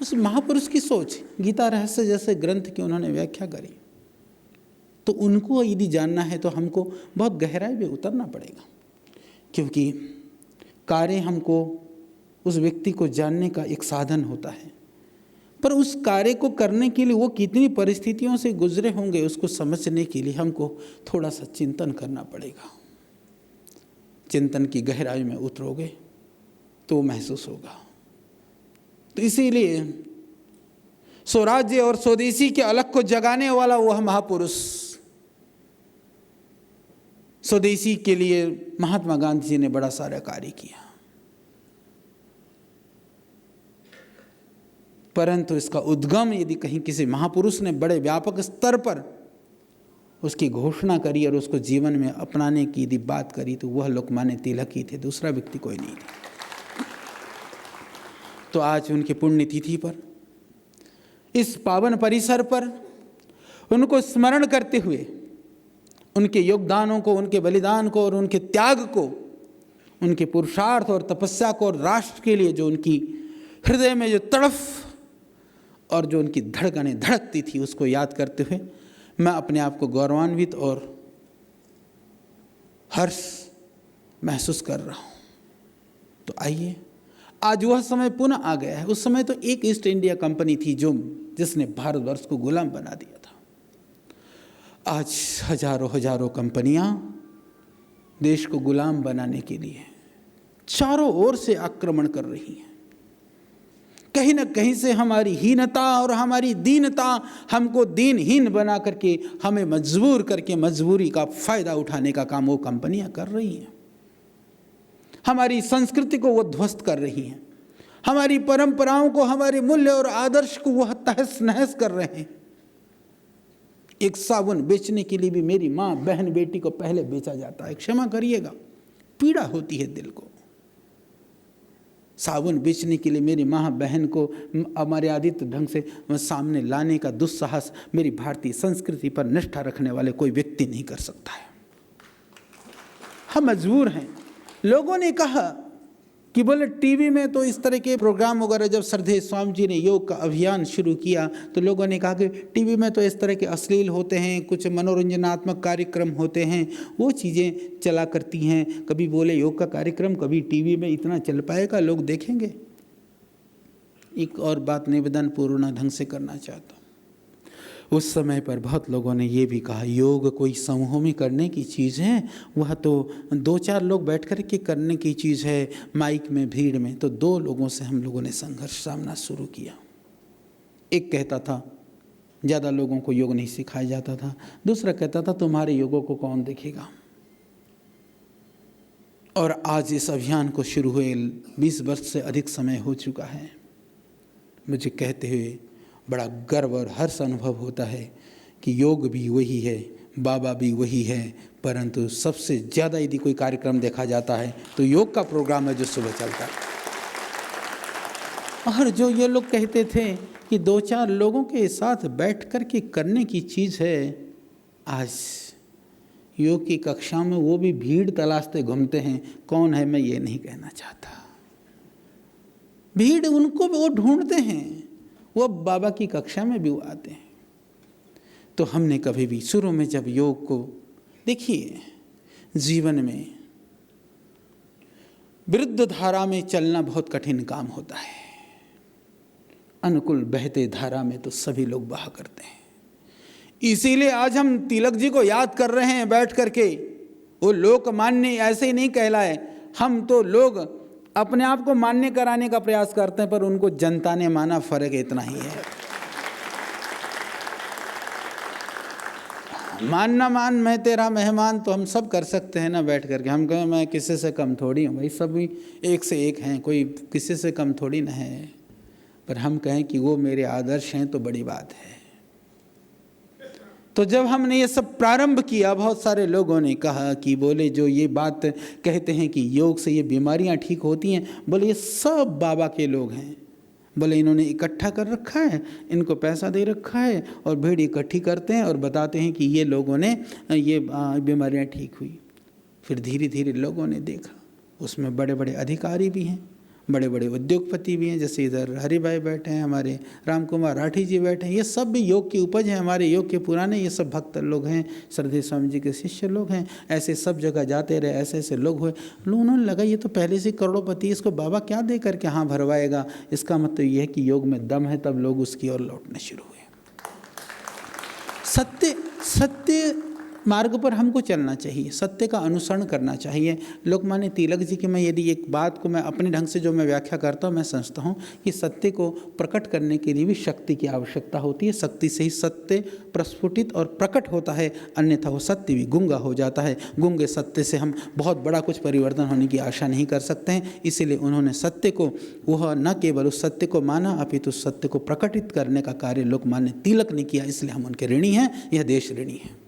उस महापुरुष की सोच, गीता रहस्य जैसे ग्रंथ की उन्होंने व्याख्या करी। तो उनको यदि जानना है तो हमको बहुत गहराई में उतरना पड़ेगा, क्योंकि कार्य हमको उस व्यक्ति को जानने का एक साधन होता है, पर उस कार्य को करने के लिए वो कितनी परिस्थितियों से गुजरे होंगे उसको समझने के लिए हमको थोड़ा सा चिंतन करना पड़ेगा। चिंतन की गहराई में उतरोगे तो महसूस होगा। तो इसीलिए स्वराज्य और स्वदेशी के अलग को जगाने वाला वह महापुरुष, स्वदेशी के लिए महात्मा गांधी जी ने बड़ा सारा कार्य किया, परंतु इसका उद्गम यदि कहीं किसी महापुरुष ने बड़े व्यापक स्तर पर उसकी घोषणा करी और उसको जीवन में अपनाने की यदि बात करी तो वह लोकमान्य तिलक ही थे, दूसरा व्यक्ति कोई नहीं था। तो आज उनकी पुण्यतिथि पर, इस पावन परिसर पर उनको स्मरण करते हुए, उनके योगदानों को, उनके बलिदान को और उनके त्याग को, उनके पुरुषार्थ और तपस्या को और राष्ट्र के लिए जो उनकी हृदय में जो तड़फ और जो उनकी धड़कनें धड़कती थी उसको याद करते हुए मैं अपने आप को गौरवान्वित और हर्ष महसूस कर रहा हूँ। तो आइए, आज वह समय पुनः आ गया है। उस समय तो एक ईस्ट इंडिया कंपनी थी जिसने भारतवर्ष को गुलाम बना दिया था। आज हजारों हजारों कंपनियां देश को गुलाम बनाने के लिए चारों ओर से आक्रमण कर रही हैं। कहीं न कहीं से हमारी हीनता और हमारी दीनता हमको दीनहीन बना करके हमें मजबूर करके मजबूरी का फायदा उठाने का काम वो कंपनियां कर रही हैं। हमारी संस्कृति को वो ध्वस्त कर रही हैं, हमारी परंपराओं को, हमारे मूल्य और आदर्श को वह तहस नहस कर रहे हैं। एक साबुन बेचने के लिए भी मेरी माँ, बहन, बेटी को पहले बेचा जाता है। क्षमा करिएगा, पीड़ा होती है दिल को। साबुन बेचने के लिए मेरी माँ बहन को अमर्यादित ढंग से सामने लाने का दुस्साहस मेरी भारतीय संस्कृति पर निष्ठा रखने वाले कोई व्यक्ति नहीं कर सकता है। हम मजबूर हैं। लोगों ने कहा कि बोले टीवी में तो इस तरह के प्रोग्राम वगैरह, जब श्रद्धेय स्वामी जी ने योग का अभियान शुरू किया तो लोगों ने कहा कि टीवी में तो इस तरह के अश्लील होते हैं, कुछ मनोरंजनात्मक कार्यक्रम होते हैं, वो चीज़ें चला करती हैं। कभी बोले योग का कार्यक्रम कभी टीवी में इतना चल पाएगा, लोग देखेंगे। एक और बात निवेदन पूर्ण ढंग से करना चाहता हूँ। उस समय पर बहुत लोगों ने ये भी कहा योग कोई समूह में करने की चीज़ है, वह तो 2-4 लोग बैठ कर के करने की चीज़ है, माइक में, भीड़ में। तो 2 लोगों से हम लोगों ने संघर्ष सामना शुरू किया। एक कहता था ज़्यादा लोगों को योग नहीं सिखाया जाता था, दूसरा कहता था तुम्हारे योगों को कौन देखेगा। और आज इस अभियान को शुरू हुए 20 वर्ष से अधिक समय हो चुका है। मुझे कहते हुए बड़ा गर्व और हर्ष अनुभव होता है कि योग भी वही है, बाबा भी वही है, परंतु सबसे ज़्यादा यदि कोई कार्यक्रम देखा जाता है तो योग का प्रोग्राम है जो सुबह चलता है। और जो ये लोग कहते थे कि 2-4 लोगों के साथ बैठ कर के करने की चीज़ है, आज योग की कक्षा में वो भी भीड़ तलाशते घूमते हैं। कौन है मैं ये नहीं कहना चाहता। भीड़ उनको वो ढूंढते हैं, वो बाबा की कक्षा में भी वो आते हैं। तो हमने कभी भी शुरू में जब योग को देखिए, जीवन में विरुद्ध धारा में चलना बहुत कठिन काम होता है। अनुकूल बहते धारा में तो सभी लोग बहा करते हैं। इसीलिए आज हम तिलक जी को याद कर रहे हैं बैठ करके। वो लोकमान्य ऐसे ही नहीं कहलाए, हम तो लोग अपने आप को मान्य कराने का प्रयास करते हैं, पर उनको जनता ने माना, फर्क इतना ही है। मानना मान, मैं तेरा मेहमान तो हम सब कर सकते हैं ना बैठ करके। हम कहें मैं किसी से कम थोड़ी हूँ भाई, सब भी एक से एक हैं, कोई किसी से कम थोड़ी ना है। पर हम कहें कि वो मेरे आदर्श हैं तो बड़ी बात है। तो जब हमने ये सब प्रारंभ किया, बहुत सारे लोगों ने कहा कि बोले जो ये बात कहते हैं कि योग से ये बीमारियां ठीक होती हैं, बोले ये सब बाबा के लोग हैं। बोले इन्होंने इकट्ठा कर रखा है, इनको पैसा दे रखा है और भीड़ इकट्ठी करते हैं और बताते हैं कि ये लोगों ने ये बीमारियां ठीक हुई। फिर धीरे धीरे लोगों ने देखा उसमें बड़े बड़े अधिकारी भी हैं, बड़े बड़े उद्योगपति भी हैं, जैसे इधर हरिभाई बैठे हैं, हमारे राम कुमार राठी जी बैठे हैं, ये सब भी योग की उपज है, हमारे योग के पुराने ये सब भक्त लोग हैं, श्रद्धेय स्वामी जी के शिष्य लोग हैं। ऐसे सब जगह जाते रहे, ऐसे ऐसे लोग हुए, उन्होंने लगा ये तो पहले से करोड़पति, इसको बाबा क्या दे करके हाँ भरवाएगा। इसका मतलब ये है कि योग में दम है, तब लोग उसकी ओर लौटने शुरू हुए। सत्य मार्ग पर हमको चलना चाहिए, सत्य का अनुसरण करना चाहिए। लोकमान्य तिलक जी की मैं यदि एक बात को मैं अपने ढंग से जो मैं व्याख्या करता हूँ, मैं समझता हूँ कि सत्य को प्रकट करने के लिए भी शक्ति की आवश्यकता होती है। शक्ति से ही सत्य प्रस्फुटित और प्रकट होता है, अन्यथा वो सत्य भी गूंगा हो जाता है। गूंगे सत्य से हम बहुत बड़ा कुछ परिवर्तन होने की आशा नहीं कर सकते हैं। इसीलिए उन्होंने सत्य को, वह न केवल उस सत्य को माना अपितु सत्य को प्रकटित करने का कार्य लोकमान्य तिलक ने किया, इसलिए हम उनके ऋणी हैं, यह देश ऋणी है।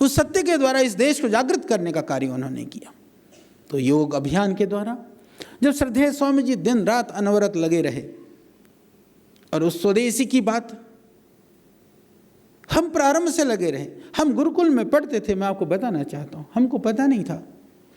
उस सत्य के द्वारा इस देश को जागृत करने का कार्य उन्होंने किया। तो योग अभियान के द्वारा जब श्रद्धेय स्वामी जी दिन रात अनवरत लगे रहे, और उस स्वदेशी की बात हम प्रारंभ से लगे रहे। हम गुरुकुल में पढ़ते थे, मैं आपको बताना चाहता हूँ, हमको पता नहीं था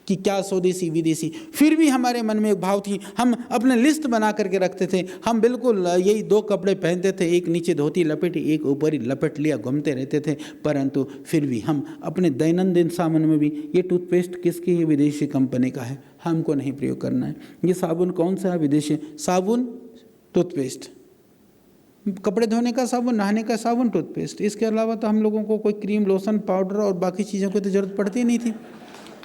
कि क्या स्वदेशी विदेशी, फिर भी हमारे मन में एक भाव थी। हम अपने लिस्ट बना करके रखते थे। हम बिल्कुल यही 2 कपड़े पहनते थे, एक नीचे धोती लपेटी, एक ऊपर ही लपेट लिया, घूमते रहते थे। परंतु फिर भी हम अपने दैनंदिन सामान में भी, ये टूथपेस्ट किसकी है, विदेशी कंपनी का है, हमको नहीं प्रयोग करना है। ये साबुन कौन सा है, विदेशी साबुन, टूथपेस्ट, कपड़े धोने का साबुन, नहाने का साबुन, टूथपेस्ट। इसके अलावा तो हम लोगों को कोई क्रीम, लोशन, पाउडर और बाकी चीज़ों की तो जरूरत पड़ती नहीं थी।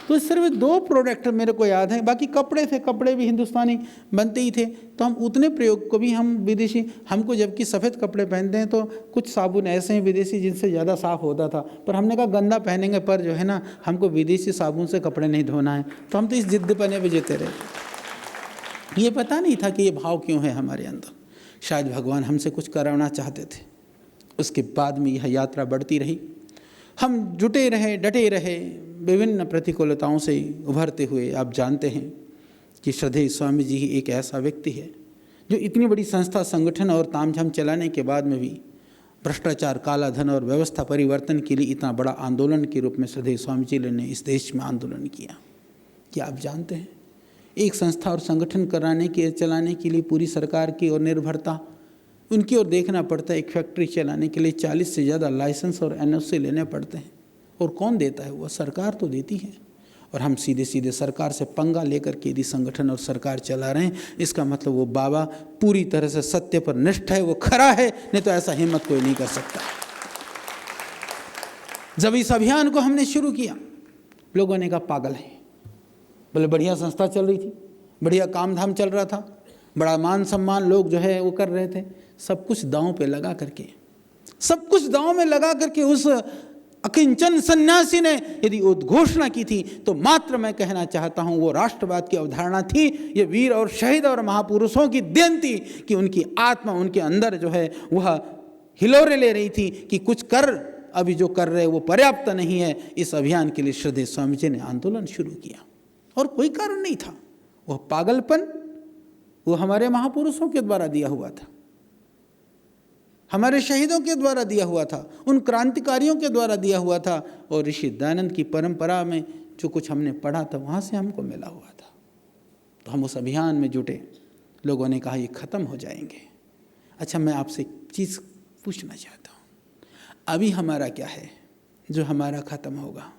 तो सिर्फ 2 प्रोडक्ट मेरे को याद हैं, बाकी कपड़े थे, कपड़े भी हिंदुस्तानी बनते ही थे। तो हम उतने प्रयोग को भी हम विदेशी, हमको जबकि सफ़ेद कपड़े पहनते हैं तो कुछ साबुन ऐसे हैं विदेशी जिनसे ज़्यादा साफ़ होता था, पर हमने कहा गंदा पहनेंगे, पर जो है ना हमको विदेशी साबुन से कपड़े नहीं धोना है। तो हम तो इस जिद्द पने पे जीते रहे। ये पता नहीं था कि ये भाव क्यों है हमारे अंदर। शायद भगवान हमसे कुछ कराना चाहते थे। उसके बाद में यह यात्रा बढ़ती रही, हम जुटे रहे, डटे रहे, विभिन्न प्रतिकूलताओं से उभरते हुए। आप जानते हैं कि श्रद्धेय स्वामी जी ही एक ऐसा व्यक्ति है जो इतनी बड़ी संस्था, संगठन और तामझाम चलाने के बाद में भी भ्रष्टाचार, काला धन और व्यवस्था परिवर्तन के लिए इतना बड़ा आंदोलन के रूप में श्रद्धेय स्वामी जी ने इस देश में आंदोलन किया। क्या आप जानते हैं, एक संस्था और संगठन चलाने के लिए पूरी सरकार की ओर निर्भरता, उनकी ओर देखना पड़ता है। एक फैक्ट्री चलाने के लिए 40 से ज़्यादा लाइसेंस और NOC लेने पड़ते हैं, और कौन देता है, वो सरकार तो देती है। और हम सीधे सीधे सरकार से पंगा लेकर के यदि संगठन और सरकार चला रहे हैं, इसका मतलब वो बाबा पूरी तरह से सत्य पर निष्ठ है, वो खरा है, नहीं तो ऐसा हिम्मत कोई नहीं कर सकता। जब इस अभियान को हमने शुरू किया, लोगों ने कहा पागल है। बोले बढ़िया संस्था चल रही थी, बढ़िया काम धाम चल रहा था, बड़ा मान सम्मान लोग जो है वो कर रहे थे। सब कुछ दांव पे लगा करके, सब कुछ दांव में लगा करके उस अकिंचन सन्यासी ने यदि उद्घोषणा की थी, तो मात्र मैं कहना चाहता हूं वो राष्ट्रवाद की अवधारणा थी। ये वीर और शहीद और महापुरुषों की देन थी कि उनकी आत्मा उनके अंदर जो है वह हिलोरे ले रही थी कि कुछ कर, अभी जो कर रहे वो पर्याप्त नहीं है। इस अभियान के लिए श्रद्धेय स्वामी जी ने आंदोलन शुरू किया, और कोई कारण नहीं था। वह पागलपन वो हमारे महापुरुषों के द्वारा दिया हुआ था, हमारे शहीदों के द्वारा दिया हुआ था, उन क्रांतिकारियों के द्वारा दिया हुआ था, और ऋषि दयानंद की परंपरा में जो कुछ हमने पढ़ा था वहाँ से हमको मिला हुआ था। तो हम उस अभियान में जुटे। लोगों ने कहा ये ख़त्म हो जाएंगे। अच्छा, मैं आपसे एक चीज़ पूछना चाहता हूँ, अभी हमारा क्या है जो हमारा ख़त्म होगा?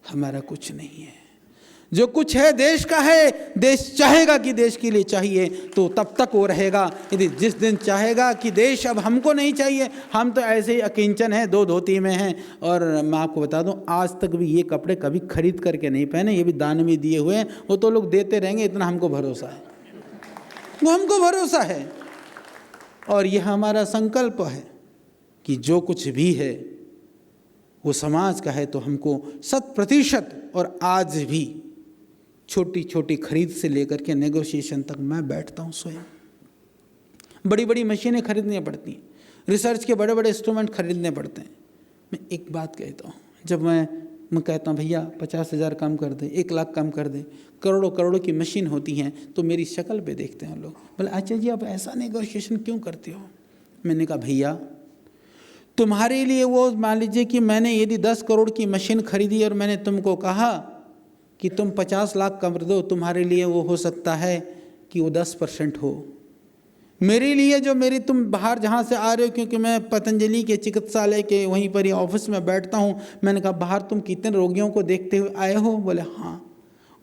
हमारा कुछ नहीं है। जो कुछ है देश का है। देश चाहेगा कि देश के लिए चाहिए तो तब तक वो रहेगा। यदि जिस दिन चाहेगा कि देश अब हमको नहीं चाहिए, हम तो ऐसे ही अकिंचन हैं, 2 धोती में हैं। और मैं आपको बता दूं, आज तक भी ये कपड़े कभी खरीद करके नहीं पहने, ये भी दान में दिए हुए हैं। वो तो लोग देते रहेंगे, इतना हमको भरोसा है, वो हमको भरोसा है। और यह हमारा संकल्प है कि जो कुछ भी है वो समाज का है, तो हमको 100% और आज भी छोटी छोटी खरीद से लेकर के नेगोशिएशन तक मैं बैठता हूँ स्वयं। बड़ी बड़ी मशीनें खरीदनी पड़ती हैं, रिसर्च के बड़े बड़े इंस्ट्रूमेंट खरीदने पड़ते हैं। मैं एक बात कहता हूँ, जब मैं कहता हूँ भैया 50,000 कम कर दे, 1 लाख कम कर दे, करोड़ों करोड़ों की मशीन होती हैं, तो मेरी शक्ल पे देखते हैं लोग, बोले अच्छा जी आप ऐसा नेगोशिएशन क्यों करते हो? मैंने कहा भैया तुम्हारे लिए वो, मान लीजिए कि मैंने यदि 10 करोड़ की मशीन खरीदी और मैंने तुमको कहा कि तुम 50 लाख कर दो, तुम्हारे लिए वो हो सकता है कि वो 10% हो। मेरे लिए जो मेरी तुम बाहर जहाँ से आ रहे हो, क्योंकि मैं पतंजलि के चिकित्सालय के वहीं पर ही ऑफिस में बैठता हूँ, मैंने कहा बाहर तुम कितने रोगियों को देखते हुए आए हो? बोले हाँ।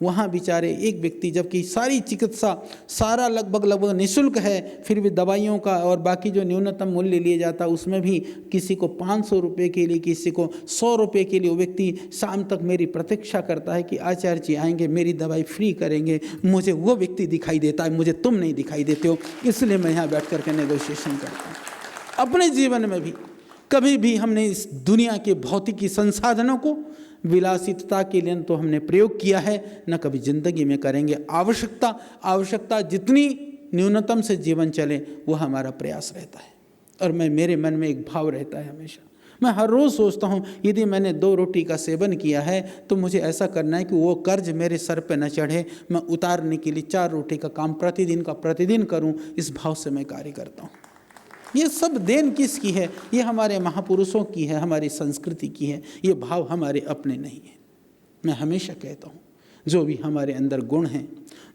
वहाँ बेचारे एक व्यक्ति, जबकि सारी चिकित्सा सारा लगभग निःशुल्क है, फिर भी दवाइयों का और बाकी जो न्यूनतम मूल्य लिया जाता उसमें भी किसी को 500 रुपये के लिए, किसी को 100 रुपये के लिए वो व्यक्ति शाम तक मेरी प्रतीक्षा करता है कि आचार्य जी आएंगे, मेरी दवाई फ्री करेंगे। मुझे वो व्यक्ति दिखाई देता है, मुझे तुम नहीं दिखाई देते हो, इसलिए मैं यहाँ बैठ करके नेगोशिएशन करता हूँ। अपने जीवन में भी कभी भी हमने इस दुनिया के भौतिकी संसाधनों को विलासितता के लिए तो हमने प्रयोग किया है, न कभी जिंदगी में करेंगे। आवश्यकता जितनी न्यूनतम से जीवन चले वो हमारा प्रयास रहता है। और मेरे मन में एक भाव रहता है हमेशा, मैं हर रोज़ सोचता हूँ यदि मैंने 2 रोटी का सेवन किया है तो मुझे ऐसा करना है कि वो कर्ज मेरे सर पे न चढ़े, मैं उतारने के लिए 4 रोटी का काम प्रतिदिन करूँ। इस भाव से मैं कार्य करता हूँ। ये सब देन किसकी है? ये हमारे महापुरुषों की है, हमारी संस्कृति की है। ये भाव हमारे अपने नहीं है। मैं हमेशा कहता हूँ जो भी हमारे अंदर गुण हैं,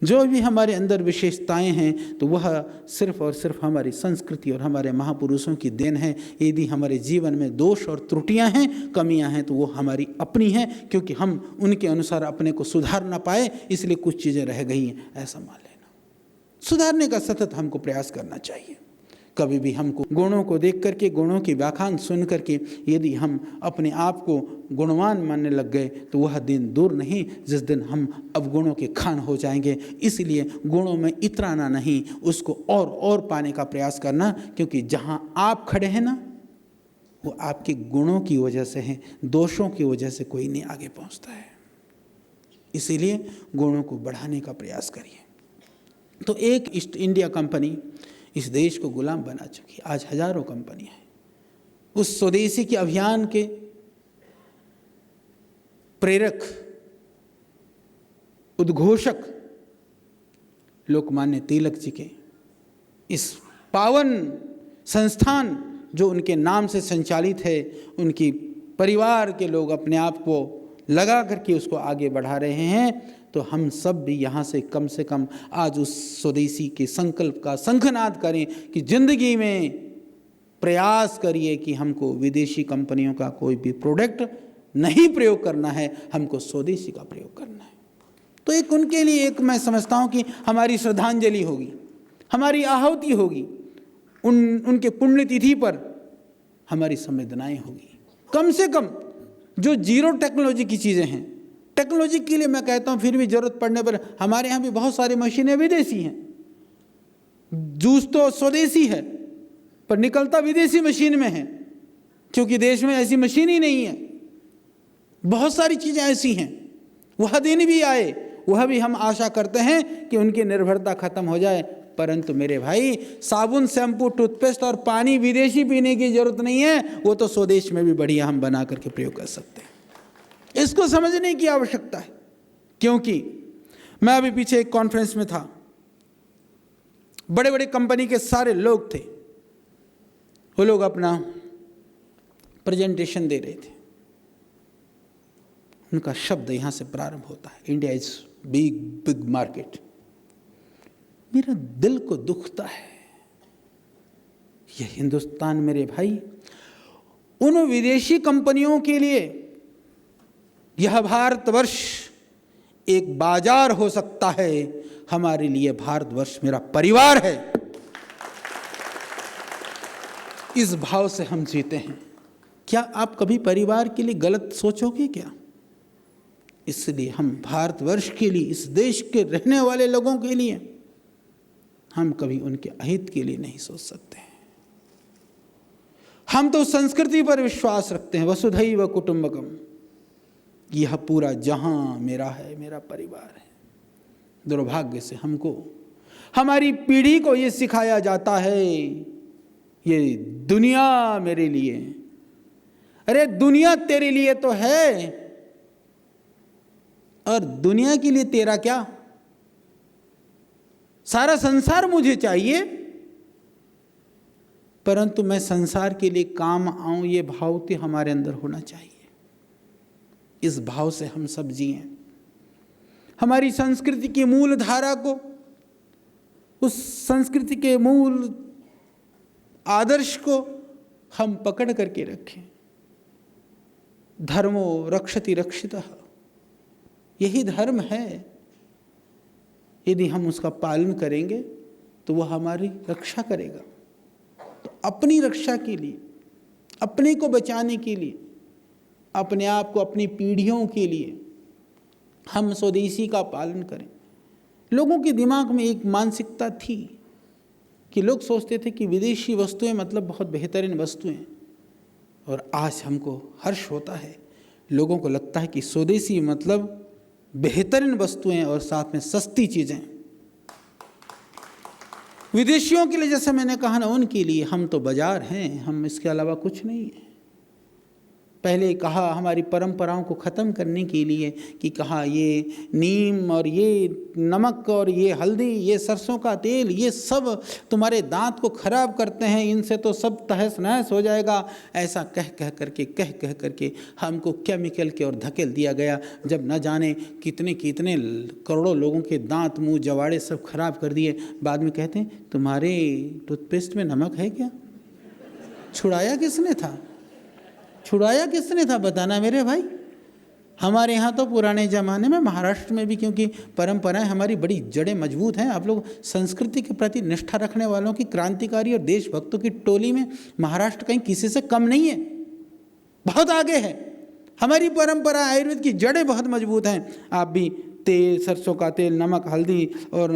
जो भी हमारे अंदर विशेषताएं हैं, तो वह सिर्फ और सिर्फ हमारी संस्कृति और हमारे महापुरुषों की देन है। यदि हमारे जीवन में दोष और त्रुटियां हैं, कमियां हैं, तो वो हमारी अपनी हैं, क्योंकि हम उनके अनुसार अपने को सुधार ना पाए, इसलिए कुछ चीज़ें रह गई हैं, ऐसा मान लेना। सुधारने का सतत हमको प्रयास करना चाहिए। कभी भी हमको गुणों को देख करके, गुणों की व्याख्यान सुन करके यदि हम अपने आप को गुणवान मानने लग गए तो वह दिन दूर नहीं जिस दिन हम अवगुणों के खान हो जाएंगे। इसलिए गुणों में इतराना नहीं, उसको और पाने का प्रयास करना, क्योंकि जहाँ आप खड़े हैं ना, वो आपके गुणों की वजह से है, दोषों की वजह से कोई नहीं आगे पहुँचता है। इसीलिए गुणों को बढ़ाने का प्रयास करिए। तो एक ईस्ट इंडिया कंपनी इस देश को गुलाम बना चुकी है। आज हजारों कंपनियां हैं। उस स्वदेशी के अभियान के प्रेरक, उद्घोषक लोकमान्य तिलक जी के इस पावन संस्थान जो उनके नाम से संचालित है, उनकी परिवार के लोग अपने आप को लगा करके उसको आगे बढ़ा रहे हैं। तो हम सब भी यहाँ से कम आज उस स्वदेशी के संकल्प का शंखनाद करें कि जिंदगी में प्रयास करिए कि हमको विदेशी कंपनियों का कोई भी प्रोडक्ट नहीं प्रयोग करना है, हमको स्वदेशी का प्रयोग करना है। तो एक उनके लिए एक मैं समझता हूँ कि हमारी श्रद्धांजलि होगी, हमारी आहुति होगी, उनके पुण्यतिथि पर हमारी संवेदनाएं होगी। कम से कम जो जीरो टेक्नोलॉजी की चीज़ें हैं, टेक्नोलॉजी के लिए मैं कहता हूँ फिर भी जरूरत पड़ने पर हमारे यहाँ भी बहुत सारी मशीनें विदेशी हैं। जूस तो स्वदेशी है पर निकलता विदेशी मशीन में है, क्योंकि देश में ऐसी मशीन ही नहीं है। बहुत सारी चीज़ें ऐसी हैं, वह दिन भी आए, वह भी हम आशा करते हैं कि उनकी निर्भरता खत्म हो जाए। परंतु मेरे भाई, साबुन, शैम्पू, टूथपेस्ट और पानी विदेशी पीने की जरूरत नहीं है, वो तो स्वदेश में भी बढ़िया हम बना करके प्रयोग कर सकते हैं। इसको समझने की आवश्यकता है। क्योंकि मैं अभी पीछे एक कॉन्फ्रेंस में था, बड़े बड़े कंपनी के सारे लोग थे, वो लोग अपना प्रेजेंटेशन दे रहे थे। उनका शब्द यहां से प्रारंभ होता है, इंडिया इज बिग मार्केट। मेरा दिल को दुखता है, यह हिंदुस्तान मेरे भाई उन विदेशी कंपनियों के लिए यह भारतवर्ष एक बाजार हो सकता है, हमारे लिए भारतवर्ष मेरा परिवार है। इस भाव से हम जीते हैं। क्या आप कभी परिवार के लिए गलत सोचोगे क्या? इसलिए हम भारतवर्ष के लिए, इस देश के रहने वाले लोगों के लिए, हम कभी उनके अहित के लिए नहीं सोच सकते हैं। हम तो संस्कृति पर विश्वास रखते हैं, वसुधैव कुटुंबकम, यह पूरा जहां मेरा है, मेरा परिवार है। दुर्भाग्य से हमको, हमारी पीढ़ी को यह सिखाया जाता है ये दुनिया मेरे लिए। अरे दुनिया तेरे लिए तो है, और दुनिया के लिए तेरा क्या? सारा संसार मुझे चाहिए, परंतु मैं संसार के लिए काम आऊं, ये भाव तो हमारे अंदर होना चाहिए। इस भाव से हम सब जिएं। हमारी संस्कृति की मूल धारा को उस संस्कृति के मूल आदर्श को हम पकड़ करके रखें। धर्मो रक्षति रक्षितः, यही धर्म है। यदि हम उसका पालन करेंगे तो वह हमारी रक्षा करेगा। तो अपनी रक्षा के लिए, अपने को बचाने के लिए, अपने आप को, अपनी पीढ़ियों के लिए हम स्वदेशी का पालन करें। लोगों के दिमाग में एक मानसिकता थी कि लोग सोचते थे कि विदेशी वस्तुएं मतलब बहुत बेहतरीन वस्तुएं, और आज हमको हर्ष होता है, लोगों को लगता है कि स्वदेशी मतलब बेहतरीन वस्तुएं और साथ में सस्ती चीज़ें। विदेशियों के लिए, जैसे मैंने कहा ना, उनके लिए हम तो बाजार हैं, हम इसके अलावा कुछ नहीं है। पहले कहा हमारी परंपराओं को ख़त्म करने के लिए कि कहा ये नीम और ये नमक और ये हल्दी, ये सरसों का तेल, ये सब तुम्हारे दांत को खराब करते हैं, इनसे तो सब तहस नहस हो जाएगा। ऐसा कह कह करके हमको केमिकल की ओर धकेल दिया गया। जब न जाने कितने कितने करोड़ों लोगों के दांत, मुंह, जवाड़े सब खराब कर दिए। बाद में कहते हैं तुम्हारे टूथपेस्ट में नमक है क्या? छुड़ाया किसने था? छुड़ाया किसने था बताना मेरे भाई। हमारे यहाँ तो पुराने ज़माने में, महाराष्ट्र में भी, क्योंकि परंपराएं हमारी बड़ी जड़ें मजबूत हैं। आप लोग संस्कृति के प्रति निष्ठा रखने वालों की, क्रांतिकारी और देशभक्तों की टोली में महाराष्ट्र कहीं किसी से कम नहीं है, बहुत आगे है। हमारी परंपरा, आयुर्वेद की जड़ें बहुत मजबूत हैं। आप भी तेल, सरसों का तेल, नमक, हल्दी और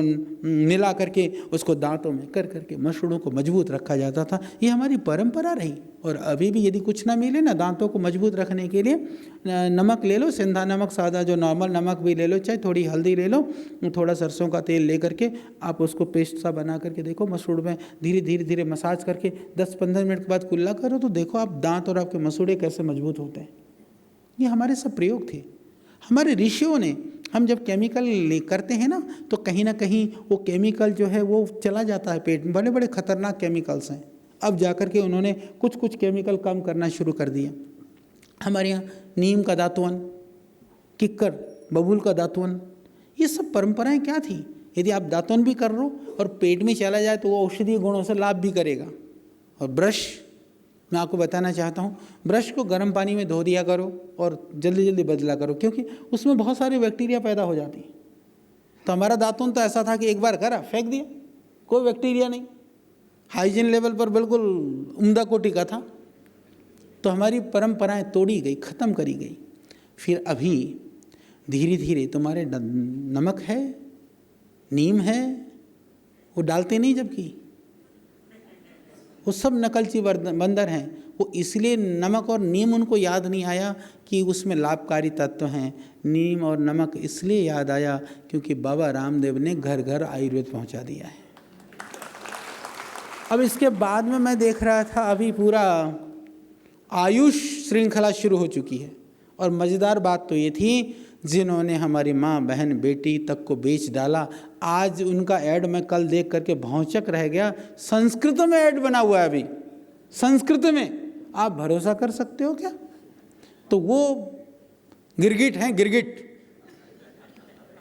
मिला करके उसको दांतों में कर करके मसूड़ों को मजबूत रखा जाता था। ये हमारी परंपरा रही। और अभी भी यदि कुछ ना मिले ना दांतों को मजबूत रखने के लिए, नमक ले लो, सिंधा नमक, सादा जो नॉर्मल नमक भी ले लो, चाहे थोड़ी हल्दी ले लो, थोड़ा सरसों का तेल ले करके आप उसको पेस्ट सा बना करके देखो, मसूड़ में धीरे धीरे मसाज करके 10-15 मिनट के बाद कुल्ला करो, तो देखो आप दांत और आपके मसूड़े कैसे मजबूत होते हैं। ये हमारे सब प्रयोग थे हमारे ऋषियों ने। हम जब केमिकल करते हैं ना, तो कहीं ना कहीं वो केमिकल जो है वो चला जाता है पेट में। बड़े बड़े खतरनाक केमिकल्स हैं। अब जाकर के उन्होंने कुछ कुछ केमिकल कम करना शुरू कर दिया। हमारे यहाँ नीम का दातुअन, किक्कर, बबूल का दातुअन, ये सब परंपराएं क्या थी। यदि आप दातुअन भी कर लो और पेट में चला जाए तो वो औषधीय गुणों से लाभ भी करेगा। और ब्रश, मैं आपको बताना चाहता हूँ, ब्रश को गर्म पानी में धो दिया करो और जल्दी जल्दी बदला करो, क्योंकि उसमें बहुत सारी बैक्टीरिया पैदा हो जाती हैं। तो हमारा दातुन तो ऐसा था कि एक बार करा, फेंक दिया, कोई बैक्टीरिया नहीं, हाइजीन लेवल पर बिल्कुल उम्दा कोटि का था। तो हमारी परंपराएं तोड़ी गई, ख़त्म करी गई। फिर अभी धीरे धीरे तुम्हारे नमक है, नीम है, वो डालते नहीं, जबकि वो सब नकलची बंदर हैं। वो इसलिए नमक और नीम उनको याद नहीं आया कि उसमें लाभकारी तत्व हैं। नीम और नमक इसलिए याद आया क्योंकि बाबा रामदेव ने घर घर आयुर्वेद पहुंचा दिया है। अब इसके बाद में मैं देख रहा था, अभी पूरा आयुष श्रृंखला शुरू हो चुकी है। और मज़ेदार बात तो ये थी, जिन्होंने हमारी माँ, बहन, बेटी तक को बेच डाला, आज उनका ऐड मैं कल देख करके भौचक रह गया। संस्कृत में ऐड बना हुआ है अभी, संस्कृत में। आप भरोसा कर सकते हो क्या? तो वो गिरगिट हैं, गिरगिट।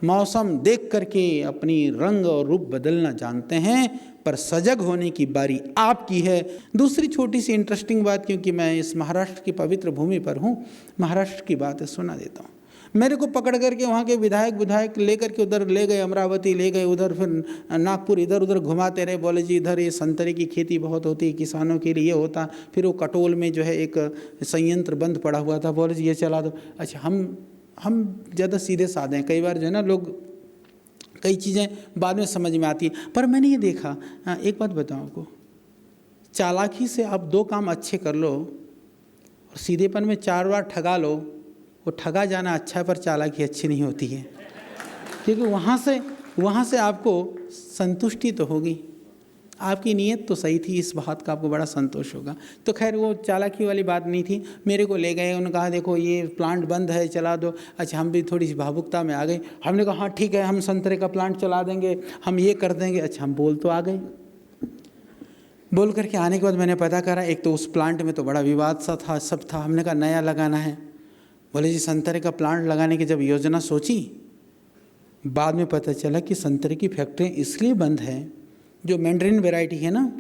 मौसम देख करके अपनी रंग और रूप बदलना जानते हैं, पर सजग होने की बारी आपकी है। दूसरी छोटी सी इंटरेस्टिंग बात, क्योंकि मैं इस महाराष्ट्र की पवित्र भूमि पर हूँ, महाराष्ट्र की बात सुना देता हूँ। मेरे को पकड़ करके वहाँ के विधायक लेकर के उधर ले गए, अमरावती ले गए, उधर फिर नागपुर, इधर उधर घुमाते रहे। बोले जी इधर ये संतरे की खेती बहुत होती है, किसानों के लिए होता। फिर वो कटोल में जो है एक संयंत्र बंद पड़ा हुआ था, बोले जी ये चला दो। अच्छा, हम ज़्यादा सीधे साधे हैं। कई बार जो है ना, लोग कई चीज़ें बाद में समझ में आती है। पर मैंने ये देखा, एक बात बताऊँ आपको, चालाकी से आप 2 काम अच्छे कर लो और सीधेपन में 4 बार ठगा लो, वो ठगा जाना अच्छा है, पर चालाकी अच्छी नहीं होती है। क्योंकि वहाँ से आपको संतुष्टि तो होगी, आपकी नीयत तो सही थी, इस बात का आपको बड़ा संतोष होगा। तो खैर वो चालाकी वाली बात नहीं थी। मेरे को ले गए, उन्होंने कहा देखो ये प्लांट बंद है, चला दो। अच्छा, हम भी थोड़ी सी भावुकता में आ गए। हमने कहा हाँ ठीक है, हम संतरे का प्लांट चला देंगे, हम ये कर देंगे। अच्छा, हम बोल तो आ गए। बोल करके आने के बाद मैंने पता करा, एक तो उस प्लांट में तो बड़ा विवाद सा था, सब था। हमने कहा नया लगाना है। बोले जी संतरे का प्लांट लगाने की जब योजना सोची, बाद में पता चला कि संतरे की फैक्ट्रियाँ इसलिए बंद हैं जो मैंड्रिन वैरायटी है ना,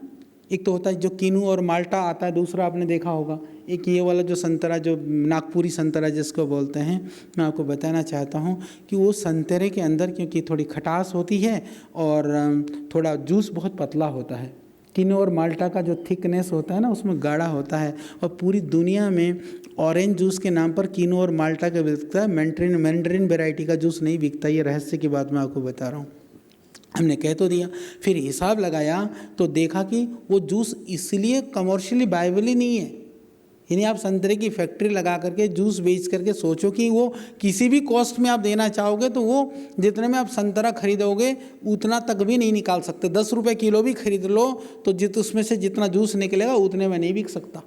एक तो होता है जो कीनू और माल्टा आता है, दूसरा आपने देखा होगा, एक ये वाला जो संतरा, जो नागपुरी संतरा जिसको बोलते हैं, मैं आपको बताना चाहता हूँ कि वो संतरे के अंदर क्योंकि थोड़ी खटास होती है और थोड़ा जूस बहुत पतला होता है। कीनू और माल्टा का जो थिकनेस होता है ना, उसमें गाढ़ा होता है। और पूरी दुनिया में ऑरेंज जूस के नाम पर कीनू और माल्टा का बिकता है, मैंड्रिन वैरायटी का जूस नहीं बिकता। ये रहस्य की बात मैं आपको बता रहा हूँ। हमने कह तो दिया, फिर हिसाब लगाया तो देखा कि वो जूस इसलिए कमर्शियली वायबल ही नहीं है। यानी आप संतरे की फैक्ट्री लगा करके जूस बेच करके सोचो कि वो किसी भी कॉस्ट में आप देना चाहोगे तो वो जितने में आप संतरा खरीदोगे उतना तक भी नहीं निकाल सकते। 10 रुपये किलो भी खरीद लो तो उसमें से जितना जूस निकलेगा उतने में नहीं बिक सकता।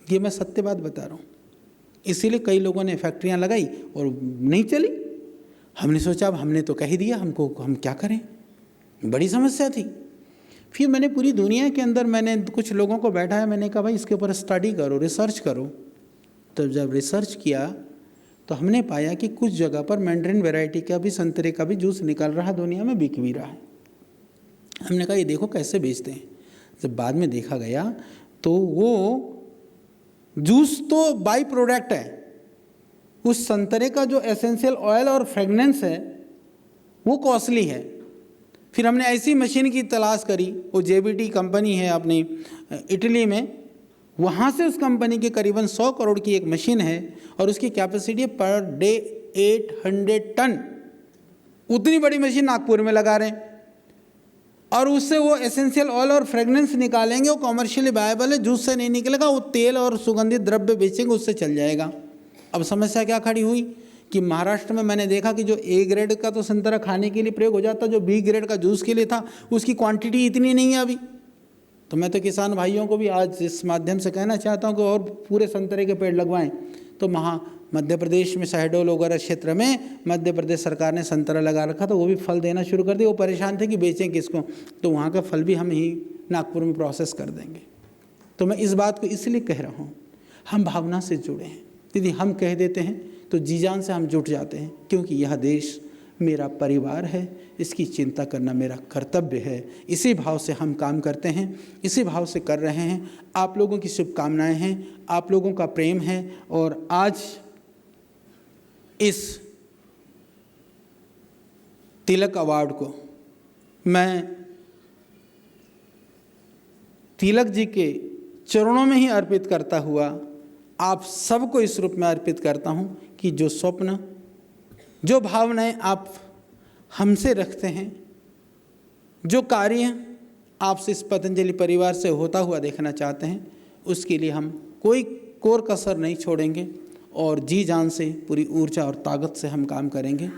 ये मैं सत्य बात बता रहा हूँ। इसीलिए कई लोगों ने फैक्ट्रियाँ लगाई और नहीं चली। हमने सोचा अब हमने तो कह ही दिया, हम क्या करें, बड़ी समस्या थी। फिर मैंने पूरी दुनिया के अंदर मैंने कुछ लोगों को बैठाया, मैंने कहा भाई इसके ऊपर स्टडी करो, रिसर्च करो। तो जब रिसर्च किया तो हमने पाया कि कुछ जगह पर मैंड्रिन वैरायटी का भी, संतरे का भी जूस निकल रहा है, दुनिया में बिक भी रहा है। हमने कहा ये देखो कैसे बेचते हैं। जब बाद में देखा गया तो वो जूस तो बाई प्रोडक्ट है, उस संतरे का जो एसेंशियल ऑयल और फ्रेगनेंस है वो कॉस्टली है। फिर हमने ऐसी मशीन की तलाश करी, वो JBT कंपनी है अपनी इटली में, वहाँ से उस कंपनी के करीबन 100 करोड़ की एक मशीन है और उसकी कैपेसिटी है पर डे 800 टन। उतनी बड़ी मशीन नागपुर में लगा रहे हैं और उससे वो एसेंशियल ऑयल और फ्रेगनेंस निकालेंगे। वो कॉमर्शियली वायबल है, जूस से नहीं निकलेगा, वो तेल और सुगंधित द्रव्य बेचेंगे, उससे चल जाएगा। अब समस्या क्या खड़ी हुई कि महाराष्ट्र में मैंने देखा कि जो A ग्रेड का तो संतरा खाने के लिए प्रयोग हो जाता, जो B ग्रेड का जूस के लिए था उसकी क्वांटिटी इतनी नहीं है अभी। तो मैं तो किसान भाइयों को भी आज इस माध्यम से कहना चाहता हूँ कि और पूरे संतरे के पेड़ लगवाएं। तो मध्य प्रदेश में शहडोल वगैरह क्षेत्र में मध्य प्रदेश सरकार ने संतरा लगा रखा था, वो भी फल देना शुरू कर दिया। वो परेशान थे कि बेचें किसको, तो वहाँ का फल भी हम ही नागपुर में प्रोसेस कर देंगे। तो मैं इस बात को इसलिए कह रहा हूँ, हम भावना से जुड़े हैं। यदि हम कह देते हैं तो जी जान से हम जुट जाते हैं, क्योंकि यह देश मेरा परिवार है, इसकी चिंता करना मेरा कर्तव्य है। इसी भाव से हम काम करते हैं, इसी भाव से कर रहे हैं। आप लोगों की शुभकामनाएं हैं, आप लोगों का प्रेम है। और आज इस तिलक अवार्ड को मैं तिलक जी के चरणों में ही अर्पित करता हुआ आप सबको इस रूप में अर्पित करता हूं कि जो स्वप्न, जो भावनाएं आप हमसे रखते हैं, जो कार्य आपसे इस पतंजलि परिवार से होता हुआ देखना चाहते हैं, उसके लिए हम कोई कोर कसर नहीं छोड़ेंगे और जी जान से पूरी ऊर्जा और ताकत से हम काम करेंगे।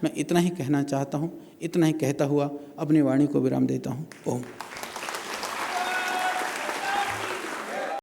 मैं इतना ही कहना चाहता हूँ। इतना ही कहता हुआ अपनी वाणी को विराम देता हूँ। ओम।